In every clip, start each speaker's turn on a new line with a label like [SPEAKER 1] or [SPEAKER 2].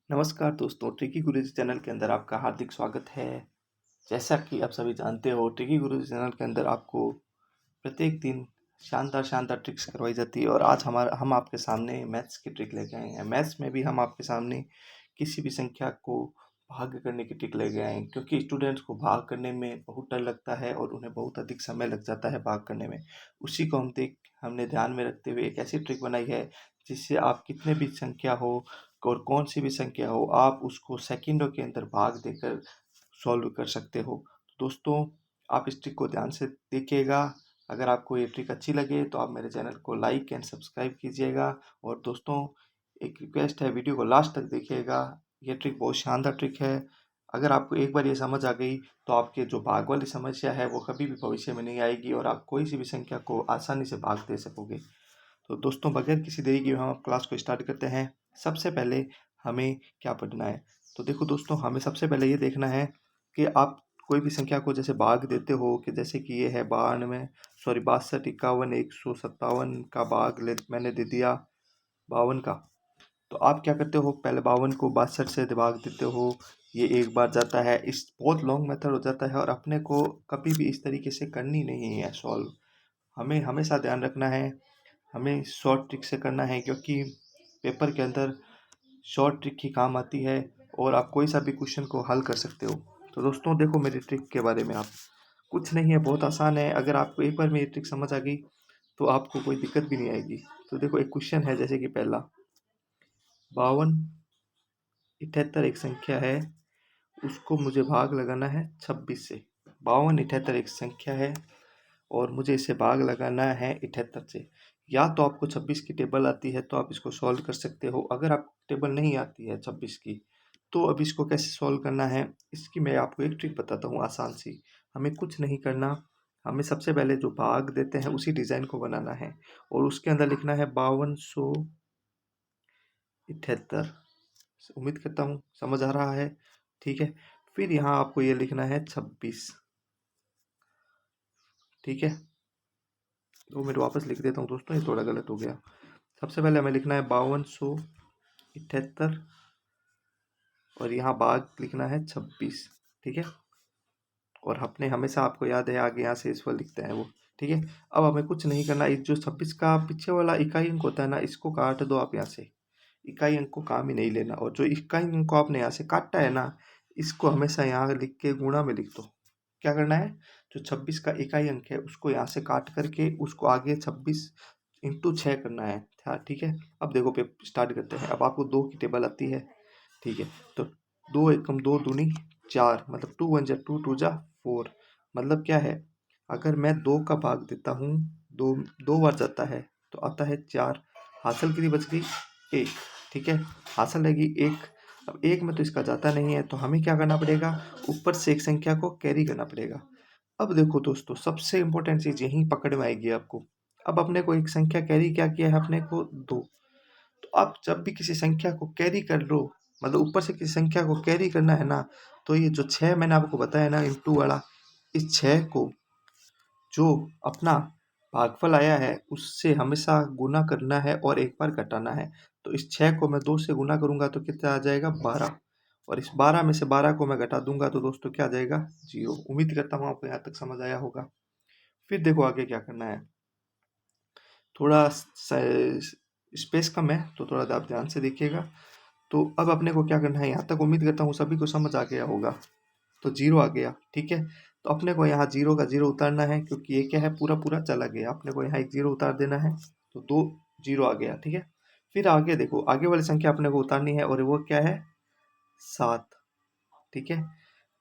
[SPEAKER 1] नमस्कार दोस्तों, ट्रिकी गुरुजी चैनल के अंदर आपका हार्दिक स्वागत है। जैसा कि आप सभी जानते हो, ट्रिकी गुरुजी चैनल के अंदर आपको प्रत्येक दिन शानदार शानदार ट्रिक्स करवाई जाती है और आज हम आपके सामने मैथ्स की ट्रिक लेके आए हैं। मैथ्स में भी हम आपके सामने किसी भी संख्या को भाग करने की ट्रिक लेके आए हैं, क्योंकि स्टूडेंट्स को भाग करने में बहुत डर लगता है और उन्हें बहुत अधिक समय लग जाता है भाग करने में। उसी को हमने ध्यान में रखते हुए एक ऐसी ट्रिक बनाई है जिससे आप कितने भी संख्या हो और कौन सी भी संख्या हो, आप उसको सेकंडों के अंदर भाग देकर सॉल्व कर सकते हो। तो दोस्तों, आप इस ट्रिक को ध्यान से देखिएगा। अगर आपको ये ट्रिक अच्छी लगे तो आप मेरे चैनल को लाइक एंड सब्सक्राइब कीजिएगा। और दोस्तों, एक रिक्वेस्ट है, वीडियो को लास्ट तक देखिएगा। ये ट्रिक बहुत शानदार ट्रिक है। अगर आपको एक बार ये समझ आ गई तो आपके जो भाग वाली समस्या है वो कभी भी भविष्य में नहीं आएगी और आप कोई सी भी संख्या को आसानी से भाग दे सकोगे। तो दोस्तों, बगैर किसी देरी के हम क्लास को स्टार्ट करते हैं। सबसे पहले हमें क्या पढ़ना है? तो देखो दोस्तों, हमें सबसे पहले ये देखना है कि आप कोई भी संख्या को जैसे भाग देते हो, कि जैसे कि ये है 92, सॉरी 62, 51, 157 का भाग ले मैंने दे दिया 52 का। तो आप क्या करते हो, पहले 52 को 62 से भाग देते हो। ये एक बार जाता है, इस बहुत लॉन्ग मेथड हो जाता है और अपने को कभी भी इस तरीके से करनी नहीं है सॉल्व। हमें हमेशा ध्यान रखना है, हमें शॉर्ट ट्रिक से करना है, क्योंकि पेपर के अंदर शॉर्ट ट्रिक ही काम आती है और आप कोई सा भी क्वेश्चन को हल कर सकते हो। तो दोस्तों देखो, मेरी ट्रिक के बारे में आप कुछ नहीं है, बहुत आसान है। अगर आपको एक बार मेरी ट्रिक समझ आ गई तो आपको कोई दिक्कत भी नहीं आएगी। तो देखो, एक क्वेश्चन है, जैसे कि पहला 52 78 एक संख्या है, उसको मुझे भाग लगाना है 26 से। 52 78 एक संख्या है और मुझे इसे भाग लगाना है 78 से। या तो आपको 26 की टेबल आती है तो आप इसको सॉल्व कर सकते हो। अगर आपको टेबल नहीं आती है 26 की, तो अब इसको कैसे सॉल्व करना है, इसकी मैं आपको एक ट्रिक बताता हूँ आसान सी। हमें कुछ नहीं करना, हमें सबसे पहले जो भाग देते हैं उसी डिज़ाइन को बनाना है और उसके अंदर लिखना है 5278। उम्मीद करता हूँ समझ आ रहा है। ठीक है, फिर यहाँ आपको ये लिखना है 26। ठीक है, तो मैं वापस लिख देता हूँ दोस्तों, ये थोड़ा गलत हो गया। सबसे पहले हमें लिखना है 5278 और यहाँ भाग लिखना है 26। ठीक है, और अपने हमेशा आपको याद है आगे यहाँ से इस पर लिखते हैं वो। ठीक है, अब हमें कुछ नहीं करना, इस जो 26 का पीछे वाला इकाई अंक होता है ना, इसको काट दो आप यहाँ से। इकाई अंक को काम ही नहीं लेना, और जो इकाई अंक को आपने यहाँ से काटा है ना, इसको हमेशा यहाँ लिख के गुणा में लिख दो। क्या करना है, जो 26 का इकाई अंक है उसको यहाँ से काट करके उसको आगे 26 इंटू 6 करना है। हाँ ठीक है, अब देखो पे स्टार्ट करते हैं। अब आपको 2 की टेबल आती है। ठीक है, तो 2 एकम 2 दूनी 4, मतलब 2 1 जा 2 2 जा 4। मतलब क्या है, अगर मैं 2 का भाग देता हूँ, दो दो बार जाता है तो आता है 4। हासिल कितनी बच गई, 1। ठीक है, हासिल रहेगी 1। अब 1 में तो इसका जाता नहीं है, तो हमें क्या करना पड़ेगा, ऊपर से एक संख्या को कैरी करना पड़ेगा। अब देखो दोस्तों, सबसे इंपॉर्टेंट चीज़ यहीं पकड़ में आएगी आपको। अब अपने को एक संख्या कैरी क्या किया है, अपने को 2। तो आप जब भी किसी संख्या को कैरी कर लो, मतलब ऊपर से किसी संख्या को कैरी करना है ना, तो ये जो 6 मैंने आपको बताया ना इंटू वाला, इस 6 को जो अपना भागफल आया है उससे हमेशा गुना करना है और एक बार घटाना है। तो इस 6 को मैं 2 से गुना करूंगा तो कितना आ जाएगा, 12। और इस 12 में से 12 को मैं घटा दूंगा तो दोस्तों क्या आ जाएगा, 0। उम्मीद करता हूँ आपको यहाँ तक समझ आया होगा। फिर देखो आगे क्या करना है, थोड़ा स्पेस कम है तो थोड़ा आप ध्यान से देखिएगा। तो अब अपने को क्या करना है, यहाँ तक उम्मीद करता हूँ सभी को समझ आ गया होगा। तो 0 आ गया। ठीक है, तो अपने को यहाँ 0 का 0 उतारना है, क्योंकि ये क्या है, पूरा पूरा चला गया। अपने को यहाँ एक 0 उतार देना है, तो 2 0 आ गया। ठीक है, फिर आगे देखो, आगे वाली संख्या अपने को उतारनी है और वो क्या है, 7। ठीक है,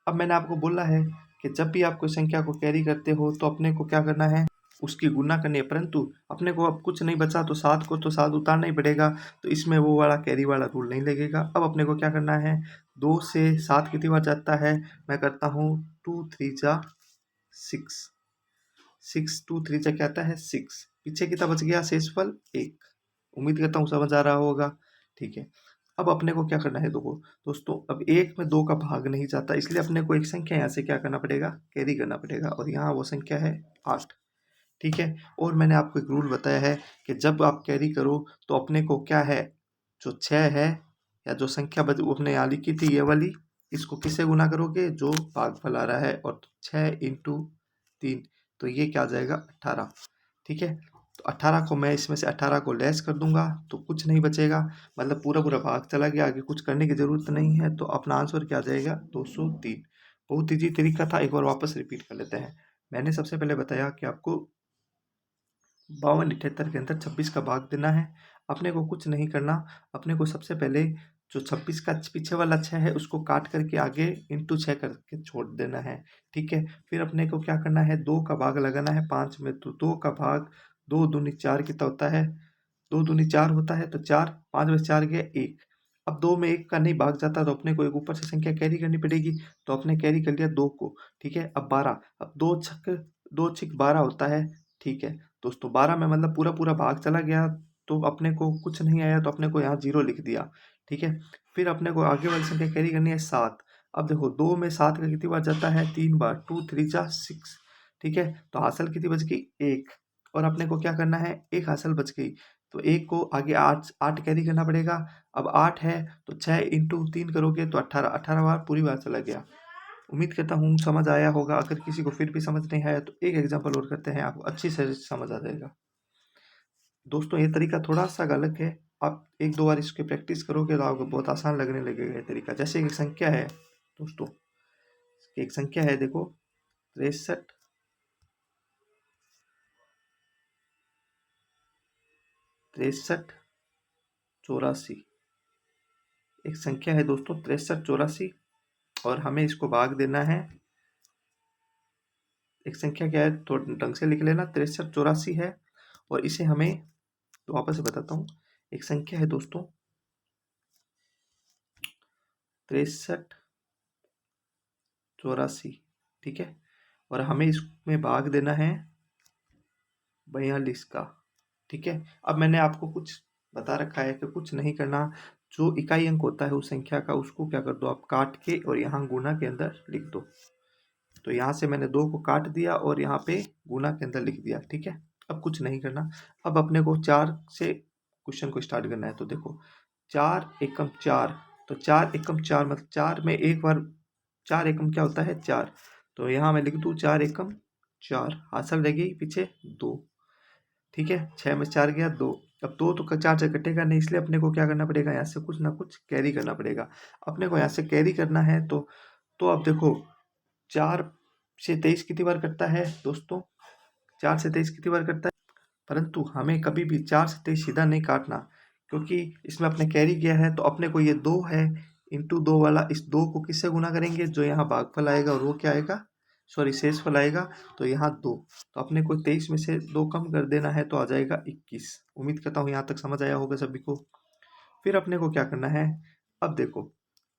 [SPEAKER 1] अब मैंने आपको बोला है कि जब भी आप कोई संख्या को कैरी करते हो तो अपने को क्या करना है, उसकी गुना करनी है। परंतु अपने को अब कुछ नहीं बचा तो 7 को तो 7 उतारना ही पड़ेगा, तो इसमें वो वाला कैरी वाला रूल नहीं लगेगा। अब अपने को क्या करना है, 2 से 7 कितनी बार जाता है, मैं करता हूँ 2 3 जा 6। 6 2 3 जा क्या आता है, 6। पीछे कितना बच गया, शेषफल 1। उम्मीद करता हूँ समझ आ रहा होगा। ठीक है, अब अपने को क्या करना है, देखो दोस्तों, अब 1 में 2 का भाग नहीं जाता, इसलिए अपने को एक संख्या यहाँ से क्या करना पड़ेगा, कैरी करना पड़ेगा, और यहाँ वो संख्या है 8। ठीक है, और मैंने आपको एक रूल बताया है कि जब आप कैरी करो तो अपने को क्या है, जो 6 है या जो संख्या आपने यहाँ लिखी थी ये वाली, इसको किससे गुना करोगे, जो भागफल आ रहा है, और 6 × 3, तो ये क्या आ जाएगा 18। ठीक है, तो 18 को मैं इसमें से 18 को लेस कर दूंगा तो कुछ नहीं बचेगा, मतलब पूरा पूरा भाग चला गया, आगे कुछ करने की जरूरत नहीं है, तो अपना आंसर क्या आ जाएगा 203। बहुत ईजी तरीका था, एक बार वापस रिपीट कर लेते हैं। मैंने सबसे पहले बताया कि आपको 52 के अंदर 26 का भाग देना है। अपने को कुछ नहीं करना, अपने को सबसे पहले जो 26 का पीछे वाला 6 है उसको काट करके आगे इंटू 6 करके छोड़ देना है। ठीक है, फिर अपने को क्या करना है, 2 का भाग लगाना है 5 में, तो 2 का भाग 2 दूनी 4 कितना होता है, 2 दूनी 4 होता है, तो 4, 5 में 4 गया 1। अब 2 में 1 का नहीं भाग जाता तो अपने को एक ऊपर से संख्या कैरी करनी पड़ेगी, तो अपने कैरी कर लिया 2 को। ठीक है, अब 12, अब 2 छक 12 होता है। ठीक है दोस्तों, 12 में मतलब पूरा पूरा भाग चला गया, तो अपने को कुछ नहीं आया, तो अपने को यहाँ 0 लिख दिया। ठीक है, फिर अपने को आगे वाली संख्या कैरी करनी है 7। अब देखो 2 में 7 का कितनी बार जाता है, 3 बार, 2 3 जा 6। ठीक है, तो हासिल कितनी बच गई 1, और अपने को क्या करना है, एक हासिल बच गई, तो एक को आगे 8 8 कैरी करना पड़ेगा। अब 8 है तो 6 × 3 करोगे तो 18, 18 बार पूरी बार चला गया। उम्मीद करता हूँ समझ आया होगा, अगर किसी को फिर भी समझ नहीं आया तो एक एग्जांपल और करते हैं, आपको अच्छी से समझ आ जाएगा। दोस्तों ये तरीका थोड़ा सा अलग है, आप एक दो बार इसकी प्रैक्टिस करोगे तो आपको बहुत आसान लगने लगेगा ये तरीका। जैसे एक संख्या है दोस्तों, एक संख्या है देखो 63 63 84। एक संख्या है दोस्तों 63 84, और हमें इसको भाग देना है। एक संख्या क्या है तो ढंग से लिख लेना, 63 84 है, और इसे हमें, तो वापस से बताता हूँ, एक संख्या है दोस्तों 63 84। ठीक है, और हमें इसमें भाग देना है 42 का। ठीक है, अब मैंने आपको कुछ बता रखा है कि कुछ नहीं करना, जो इकाई अंक होता है उस संख्या का उसको क्या कर दो आप काट के और यहाँ गुना के अंदर लिख दो। तो यहाँ से मैंने 2 को काट दिया और यहाँ पे गुना के अंदर लिख दिया। ठीक है, अब कुछ नहीं करना, अब अपने को 4 से क्वेश्चन को स्टार्ट करना है। तो देखो 4 एकम 4, तो 4 एकम 4 मतलब 4 में एक बार, 4 एकम क्या होता है 4, तो यहाँ मैं लिख दूँ 4 एकम 4, हासिल रह गई पीछे 2। ठीक है, 6 में 4 गया 2। अब 2 तो 4 से कटेगा नहीं, इसलिए अपने को क्या करना पड़ेगा, यहाँ से कुछ ना कुछ कैरी करना पड़ेगा। अपने को यहाँ से कैरी करना है, तो अब देखो 4 से 23 कितनी बार कटता है दोस्तों, 4 से 23 कितनी बार कटता है, परंतु हमें कभी भी 4 से 23 सीधा नहीं काटना, क्योंकि इसमें अपने कैरी किया है, तो अपने को ये 2 है इंटू 2 वाला, इस 2 को किससे गुना करेंगे, जो यहाँ भागफल आएगा और वो क्या आएगा, सॉरी शेषफल आएगा, तो यहाँ 2, तो अपने को 23 में से 2 कम कर देना है, तो आ जाएगा 21। उम्मीद करता हूँ यहाँ तक समझ आया होगा सभी को। फिर अपने को क्या करना है, अब देखो,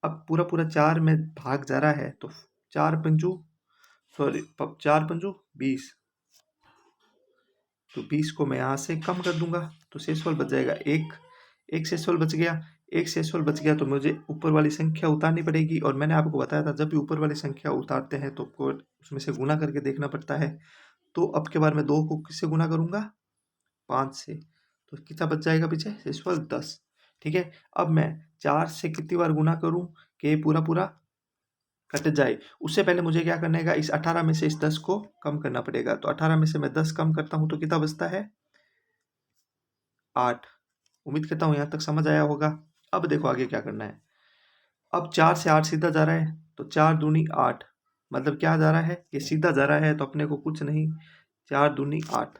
[SPEAKER 1] अब पूरा पूरा 4 में भाग जा रहा है, तो 4 पंजू, सॉरी 4 पंजू 20, तो 20 को मैं यहाँ से कम कर दूंगा, तो शेषफल बच जाएगा एक, एक शेषफल बच गया, एक शेषफल बच गया, तो मुझे ऊपर वाली संख्या उतारनी पड़ेगी, और मैंने आपको बताया था जब भी ऊपर वाली संख्या उतारते हैं तो आपको उसमें से गुना करके देखना पड़ता है। तो अब के बार मैं 2 को किससे गुना करूंगा, 5 से, तो कितना बच जाएगा पीछे शेषफल 10। ठीक है, अब मैं 4 से कितनी बार गुना करूं कि पूरा पूरा कट जाए, उससे पहले मुझे क्या करने का, इस 18 में से इस 10 को कम करना पड़ेगा, तो 18 में से मैं 10 कम करता हूं तो कितना बचता है 8। उम्मीद करता हूं यहां तक समझ आया होगा। अब देखो आगे क्या करना है, अब 4 से 8 सीधा जा रहा है, तो 4 दूनी 8, मतलब क्या जा रहा है, ये सीधा जा रहा है, तो अपने को कुछ नहीं, 4 दूनी 8,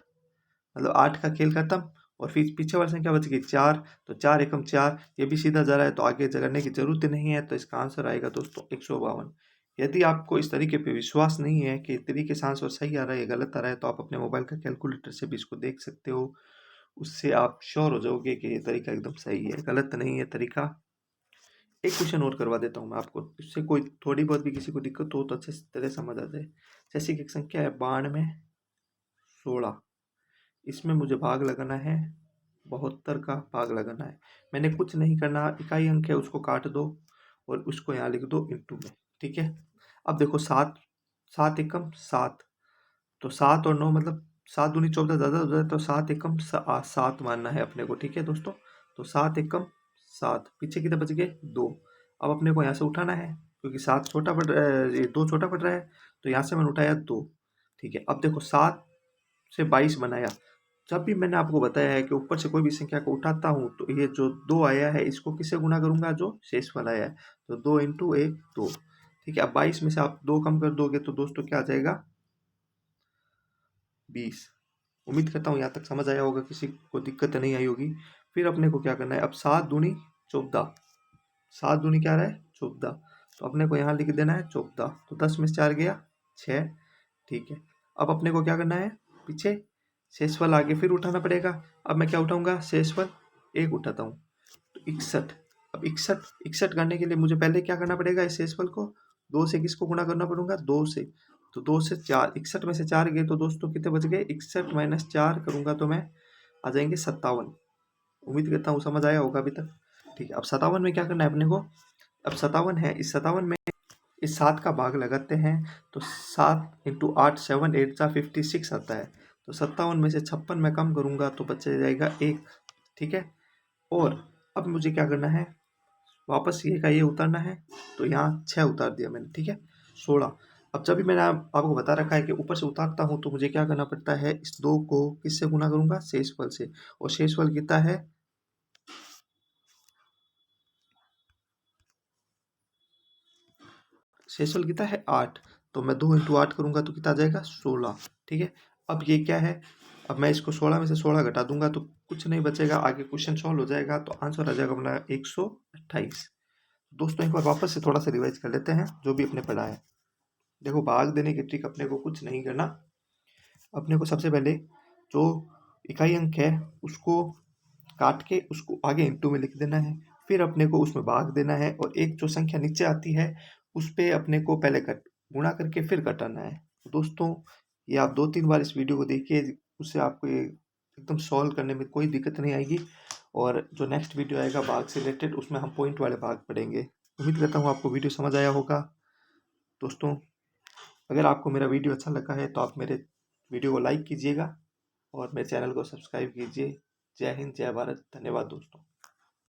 [SPEAKER 1] मतलब 8 का खेल खत्म, और फिर पीछे वाली संख्या बच गई 4, तो 4 एकम 4, ये भी सीधा जा रहा है, तो आगे करने की जरूरत नहीं है, तो इसका आंसर आएगा दोस्तों 152। यदि आपको इस तरीके पे विश्वास नहीं है कि तरीके से आंसर सही आ रहा है या गलत आ रहा है, तो आप अपने मोबाइल का कैलकुलेटर से भी इसको देख सकते हो, उससे आप श्योर हो जाओगे कि ये तरीका एकदम सही है, गलत नहीं है तरीका। एक क्वेश्चन और करवा देता हूँ मैं आपको, इससे कोई थोड़ी बहुत भी किसी को दिक्कत हो तो अच्छे तरह समझ आ जाए। जैसे कि एक संख्या है 92 16, इसमें मुझे भाग लगाना है 72 का भाग लगाना है। मैंने कुछ नहीं करना, इकाई अंक है उसको काट दो और उसको यहाँ लिख दो इंटू में। ठीक है, अब देखो 7, 7 एकम 7, तो 7 और 9 मतलब 7 दूनी 14 ज़्यादा हो जाए, तो 7 एकम 7 मानना है अपने को। ठीक है दोस्तों, तो 7 एकम 7, पीछे कितने बच गए 2। अब अपने को यहाँ से उठाना है क्योंकि 7 छोटा पड़ रहा है, ये 2 छोटा पड़ रहा है, तो यहाँ से मैंने उठाया 2। ठीक है, अब देखो 7 से 22 बनाया। जब भी मैंने आपको बताया है कि ऊपर से कोई भी संख्या को उठाता हूँ तो ये जो 2 आया है इसको किससे गुणा करूंगा, जो शेषफल आया है, तो 2 इंटू 1 2। ठीक है, अब 22 में से आप 2 कम कर दोगे तो दोस्तों क्या आ जाएगा 20। उम्मीद करता हूँ यहाँ तक समझ आया होगा, किसी को दिक्कत नहीं आई होगी। फिर अपने को क्या करना है, अब 7 दूनी 14, 7 दूनी क्या रहा है 14, तो अपने को यहाँ लिख देना है 14, तो 10 में से 4 गया 6। ठीक है, अब अपने को क्या करना है, पीछे शेषफल आगे फिर उठाना पड़ेगा। अब मैं क्या उठाऊंगा, शेषफल 1 उठाता हूँ, तो 61। अब 61 61 करने के लिए मुझे पहले क्या करना पड़ेगा, इस शेषफल को 2 से किसको गुणा करना पड़ूंगा, 2 से, तो 2 से 4, 61 में से 4 गए तो दोस्तों कितने बच गए, 61 माइनस 4 करूंगा तो मैं आ जाएंगे 57। उम्मीद करता हूँ समझ आया होगा अभी तक। ठीक है, अब 57 में क्या करना है अपने को, अब 57 है, इस 57 में इस 7 का भाग लगाते हैं, तो 7 इंटू 8 7 8 जा 56 आता है, तो 57 में से 56 में कम करूंगा तो बच जाएगा 1। ठीक है, और अब मुझे क्या करना है, वापस ये का ये उतारना है, तो यहाँ 6 उतार दिया मैंने। ठीक है, 16। अब जब भी मैंने आपको बता रखा है कि ऊपर से उतारता हूँ तो मुझे क्या करना पड़ता है, इस 2 को किससे गुना करूंगा, शेषफल से, और शेषफल कितना है, शेषफल कितना है 8, तो मैं 2 इंटू 8 करूंगा तो कितना आ जाएगा 16। ठीक है, अब ये क्या है, अब मैं इसको 16 में से 16 घटा दूंगा तो कुछ नहीं बचेगा, आगे क्वेश्चन सॉल्व हो जाएगा, तो आंसर आ जाएगा अपना 128। दोस्तों एक बार वापस से थोड़ा सा रिवाइज कर लेते हैं जो भी अपने पढ़ा है। देखो, भाग देने की ट्रिक अपने को कुछ नहीं करना, अपने को सबसे पहले जो इकाई अंक है उसको काट के उसको आगे इंटू में लिख देना है, फिर अपने को उसमें भाग देना है, और एक जो संख्या नीचे आती है उस पे अपने को पहले कट गुणा करके फिर घटाना है। तो दोस्तों ये आप 2-3 बार इस वीडियो को देखिए, उससे आपको ये एकदम सॉल्व करने में कोई दिक्कत नहीं आएगी। और जो नेक्स्ट वीडियो आएगा भाग से रिलेटेड, उसमें हम पॉइंट वाले भाग पढ़ेंगे। उम्मीद करता हूँ आपको वीडियो समझ आया होगा। दोस्तों अगर आपको मेरा वीडियो अच्छा लगा है तो आप मेरे वीडियो को लाइक कीजिएगा और मेरे चैनल को सब्सक्राइब कीजिए। जय हिंद, जय भारत, धन्यवाद दोस्तों।